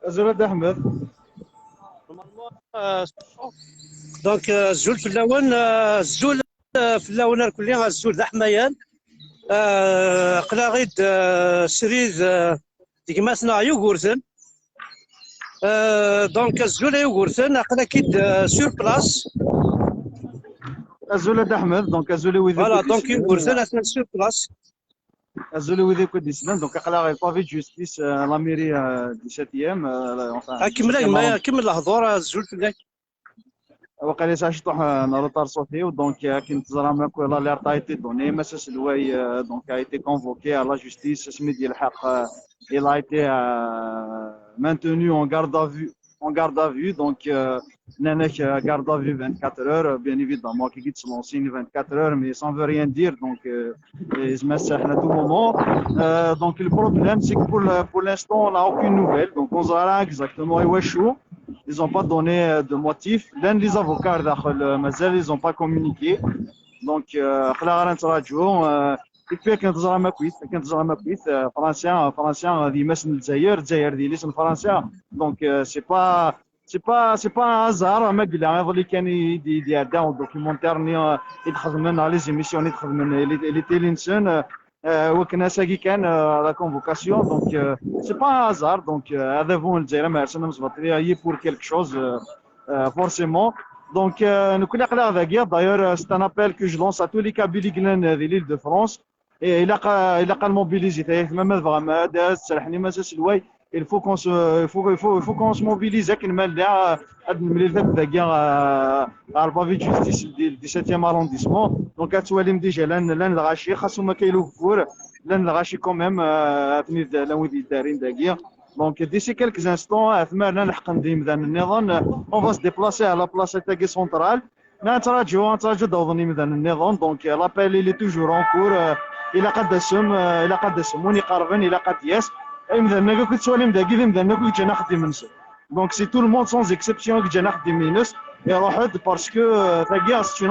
زولاد احمد. دونك الزول في اللون الزول في اللون الكلي الزول ذا حمايان قلاغيد سريد ديك ماسنا يوغورثن دونك الزول يوغورثن قلاكيد سور بلاص زولاد احمد دونك زولي ويدي فوالا دونك يوغورثن اثنا سور بلاص زولي ويدي كود ديسلان دونك قلاغي بافي جوستيس لا ميري دي 7 كمل الهضور الزول في اللك وقال لي شطح نروتار صوتي دونك كنت زرا ماكو لا ليرت a été donné مساس الواي دونك a été convoqué à la justice اسمي ديال الحق il a été maintenu en garde à vue donc nanek garde à vue 24 heures bien évidemment qui quitte son signe 24 heures mais ça ne veut rien dire donc il se met à tout moment donc le problème c'est que pour l'instant on n'a aucune nouvelle donc on saura exactement où est chaud. Ils n'ont pas donné de motif. L'un des avocats ils n'ont pas communiqué. Donc, كيف كنتزرع ما كويس فرنسا دي مثل الجزائر ديالي فرنسا دونك سي با هازار ما قلنا اللي كان يدير دوكيومونتير يتخدم على لي زيميسيون يتخدم لي تيلينسون وكنا ساكي كان لا كونفوكاسيون دونك سي با هازار دونك هذا فون الجزائر ما عرفنا مزبطري هي بور كيلك شوز فورسيمون دونك نكون قلق ذاكيا دايور سي ان ابل كو جو لونس ا تو لي كابيلي كلان دي ليل دو فرانس الى قال موبيليزي تما فغاما داز سرحني مساس الواي il faut qu'on se mobilise كنمال هاد الملفات ذاكيا البافي جوستيس ديال 17 arrondissement دونك كتواليم ديجا لان الغاشي خاصو ما كايلو كفور لان الغاشي كوميم ثني لاودي دارين ذاكيا دونك ديسي كالكز انستون ثمارنا نحق نديم ذا النظام اون فا ديبلاسي على بلاصه تاكي سونترال نتراجعوا دوضني مذان النظام دونك لابيل اللي توجور اون كور الى قد سموني قربن الى قد ياس مثلا كنت سوالي مداكي مثلا كنت جانا خديم نسو دونك سي تو الموند سون اكسبسيون كنت جانا خديم مينوس يروحد باسكو تاكيا سي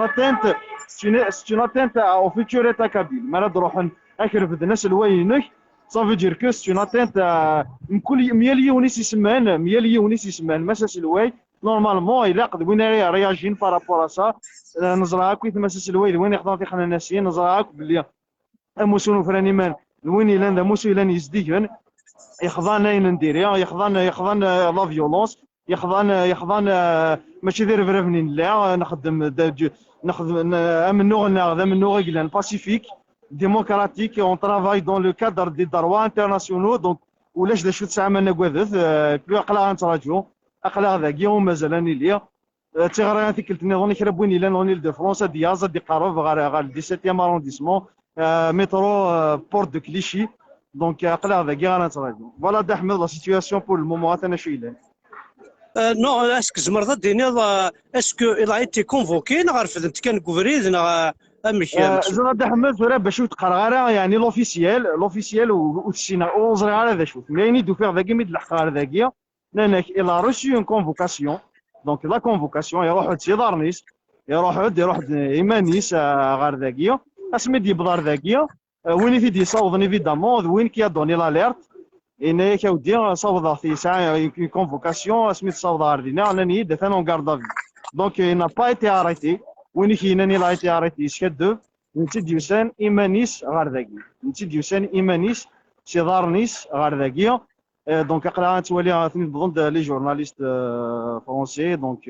اون اتنت او فيتور ايتا كابيل مالا تروح اكرف الناس الواينك صافي دير كو سي اون اتنت كل 100 يونس يسمان 100 يونس يسمان مساس الواي نورمالمون الا قد وين رياجين بارابور سا نزرعها كويت مساس الواي وين يخدم في خنا ناسيين نزرعها بلي اموسون فراني مان وين الا موسو الا يزديكن يخضان نديريا يخضان لا فيولونس يخضان ماشي دير فرافنين لا نخدم منو غيلان باسيفيك démocratique on travaille dans le cadre des droits internationaux donc ولاش دا شو تسعى منا كواذث بلو اقلا نتراجعو اقلا ذاكيا ومازالاني ليا تيغرا تيكلت نظوني كرا بوين الا نونيل دو فرنسا ديازا دي قارو غار 17 arrondissement مترو بورت دو كليشي دونك اقلا ذاكيا نتراجعو فوالا دا احمد لا سيتوياسيون بور المومون انا شويه نو اسك زمرض ديني اسكو الى ايتي كونفوكي نعرف انت كان كوفريد ماشي زرا احمد ولا باش تقرا يعني لوفيسيال وتسينا وزرا على ذا شوف مليني دو فيغ ذاكي ميد الحقار ذاكيا لانك الى روسي اون كونفوكاسيون دونك لا كونفوكاسيون يروح تيدارنيس يروح ايمانيس غار ذاكيا اسمي دي بدار ذاكيا وين في دي صوضني فيدامون وين كي دوني لاليرت انا كاودي صوض في ساعه كونفوكاسيون اسمي صوض عردينا انا نيد ثانون غاردافي دونك n'a pas été arrêté وين كايناني لا تي اريتي شكد نتي ديوسان ايمانيس غار ذاكي نتي ديوسان ايمانيس سي دارنيس غار ذاكيا دونك قرا تولي ثني بضند لي جورناليست فرونسي دونك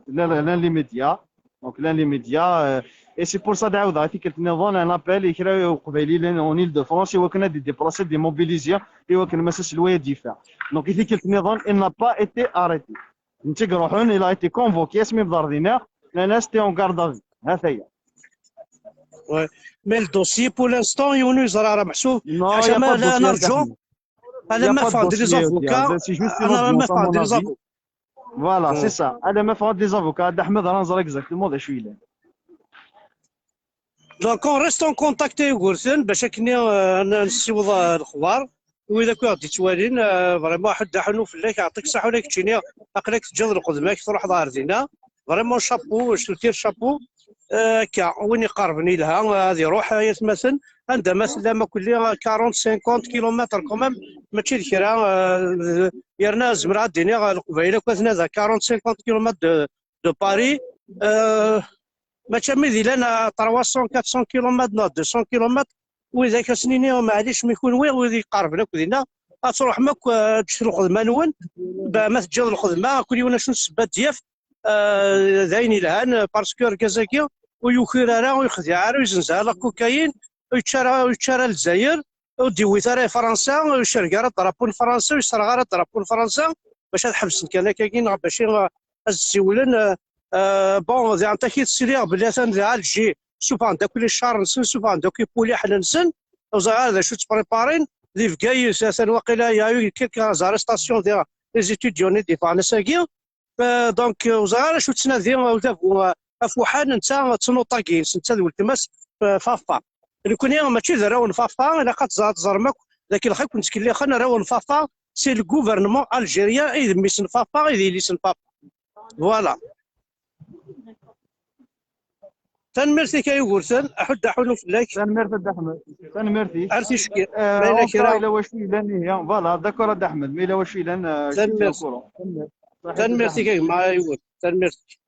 لان لي ميديا دونك لان لي ميديا اي سي بور سا دعاود هذيك النظام ان ابل يكراو قبيلي لان اونيل دو فرونسي وكنا دي ديبلاسي دي موبيليزيا وكنا مساس الوايا دفاع دونك هذيك النظام ان با ايتي اريتي نتي روحون الى ايتي كونفوكي اسمي بداردينار La neste en garde à vue. Ouais. Mais le dossier pour l'instant, il nous a محسوب. Non, il n'y a pas de dossier. هذا ما فهم des avocats. C'est juste une audience, à mon avis. Voilà, c'est ça. هذا ما فهم des avocats. أحمد راه نزرع exactement ذا شو يلاه. Donc on reste en contact avec Goursen باش كني نسيوض الأخبار. وإذا كنت غادي توالين فريمون حد حنو فيك يعطيك الصحة ولا كتشيني أقلك تجاوز قدامك تروح دار دينا. فريمون شابو واش تير شابو كا وين يقربني لها غادي يروح يتمثل عندما مثلا ما كل 40 50 كيلومتر كومام ماشي الكرا يرنا زمرا الدنيا القبيله كنا 40 50 كيلومتر دو باري ماشي ميدي لنا 300 400 كيلومتر نو 200 كيلومتر واذا كسنيني معليش ما يكون وين وذي قارب لك ودينا تروح ماك تشرو خدمه نون ما تجاوز الخدمه كل يوم شنو السبات دياف داين الهان باسكو ركازاكي ويخير ويخدع ويزنزها لا كوكايين ويتشرى للجزائر وديوي ترى فرنسا ويشرى غير الدرابون فرنسا ويشرى غير الدرابون فرنسا باش تحبس كان كاين باش الزولن بون ذا انت كي تسيري بلي ثان الجي شوف عندك كل شهر نسن شوف عندك بولي حنا نسن وزغار هذا شو تبريبارين لي فكاي اساسا واقيلا يا كيلك زارستاسيون ديال لي زيتيديون دي فرنساكي دونك وزغار شو تسنادي افوحان انت تنوطاكي انت ولتماس فافا لكن ماشي راون فافا الا قد زرمك لكن الخير كنت كلي خنا راون فافا سي الغوفرنمون الجيريان اي ميسن فافا اي لي سن فافا فوالا تنمرتي كاي ورثن احد حلو فلاك تنمرتي احمد تنمرتي عرفتي شكي لا كرا الى واش لان هي فوالا داكور احمد مي الا واش لان تنمرتي كاي ما يقول تنمرتي